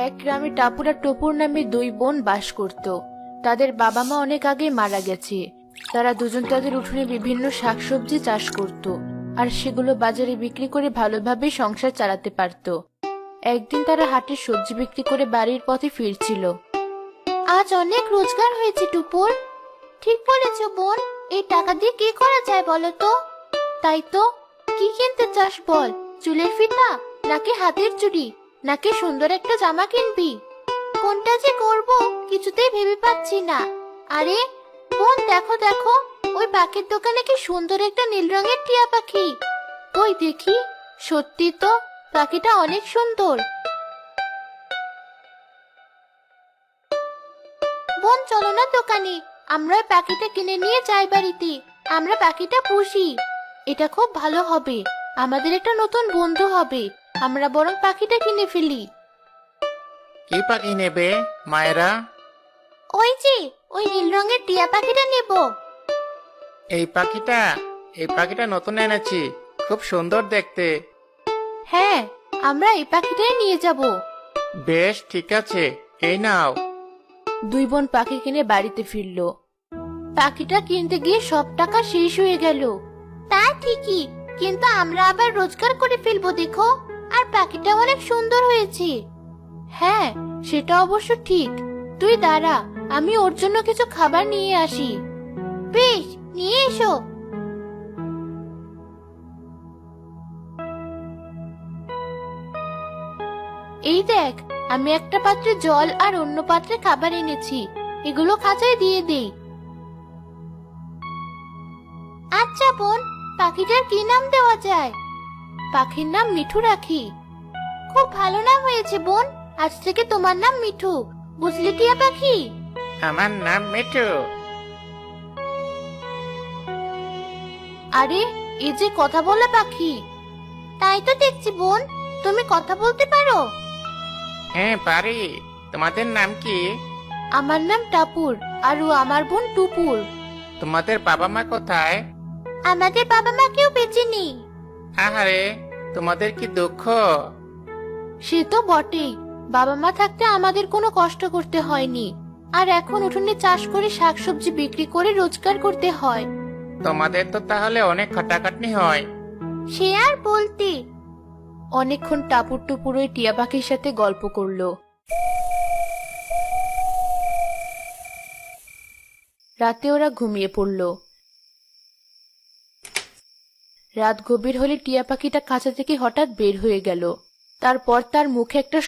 এক গ্রামে টাপুর আর টপুর নামে দুই বোন বাস করত। তাদের বাবা মা অনেক আগে মারা গেছে। তারা দুজন তাদের উঠোনে বিভিন্ন শাকসবজি চাষ করত, আর সেগুলো বাজারে বিক্রি করে ভালোভাবে সংসার চালাতে পারত। একদিন তারা হাটে সবজি বিক্রি করে বাড়ির পথে ফিরছিল। আজ অনেক রোজগার হয়েছে টুপুর। ঠিক বলেছ বোন, এই টাকা দিয়ে কি করা যায় বলো তো? তাই তো, কি কিনতে চাস বল? চুলের ফিতা, নাকি হাতের চুড়ি, নাকি সুন্দর একটা জামা কিনবি? কোনটা যে করব কিছুতেই ভেবে পাচ্ছি না। আরে বোন, দেখো দেখো, ওই পাখির দোকানে কি সুন্দর একটা নীল রঙের টিয়া পাখি। কই দেখি, সত্যি তো পাখিটা অনেক সুন্দর। বোন চলো না দোকানে, আমরা ওই পাখিটা কিনে নিয়ে যাই বাড়িতে। আমরা পাখিটা পুষি, এটা খুব ভালো হবে। আমাদের একটা নতুন বন্ধু হবে। আমরা বরং পাখিটা কিনে ফেলি। কি পাখি নেবে মায়েরা? ওই যে ওই নীল রঙের টিয়া পাখিটা নেব। এই পাখিটা এই পাখিটা নতুন এনেছি, খুব সুন্দর দেখতে। হ্যাঁ, আমরা এই পাখিটাই নিয়ে যাব। বেশ ঠিক আছে, এই নাও। দুই বোন পাখি কিনে বাড়িতে ফিরল। পাখিটা কিনতে গিয়ে সব টাকা শেষ হয়ে গেল। তা ঠিকই, কিন্তু আমরা আবার রোজগার করে ফেলবো দেখো। আর পাখিটা অনেক সুন্দর হয়েছে। হ্যাঁ, সেটা অবশ্য ঠিক। তুই দাঁড়া, আমি ওর জন্য কিছু খাবার নিয়ে আসি। বেশ, নিয়ে এসো। এই দেখ, আমি একটা পাত্রে জল আর অন্য পাত্রে খাবার এনেছি। এগুলো খাঁচায় দিয়ে দেই। আচ্ছা বোন, পাখিটার কি নাম দেওয়া যায়? পাখির নাম মিঠু রাখি। খুব ভালো নাম হয়েছে বোন। আজ থেকে তোমার নাম মিঠু, বুঝলি টিয়া পাখি? আমার নাম মিঠু। আরে, এই যে কথা বলা পাখি। তাই তো দেখছি বোন, তুমি কথা বলতে পারো। হ্যাঁ পারি। তোমাদের নাম কি? আমার নাম টাপুর, আর ও আমার বোন টুপুর। তোমাদের বাবা মা কোথায়? আমাদের বাবা মা কেউ বেঁচে নেই। আহারে, তোমাদের কি দুঃখ। সে তো বটেই, বাবা মা থাকতে আমাদের কোনো কষ্ট করতে হয়নি। আর এখন উঠোনে চাষ করে শাকসবজি বিক্রি করে রোজগার করতে হয়। তোমাদের তো তাহলে অনেক খাটাখাটনি হয়। সে আর বলতে। অনেকক্ষণ টাপুর টুপুর ওই টিয়া পাখির সাথে গল্প করলো। রাতে ওরা ঘুমিয়ে পড়ল। রাত গভীর হলে টিয়া পাখিটা খাঁচা থেকে হঠাৎ বের হয়ে গেল। তারপর তার মুখে একটা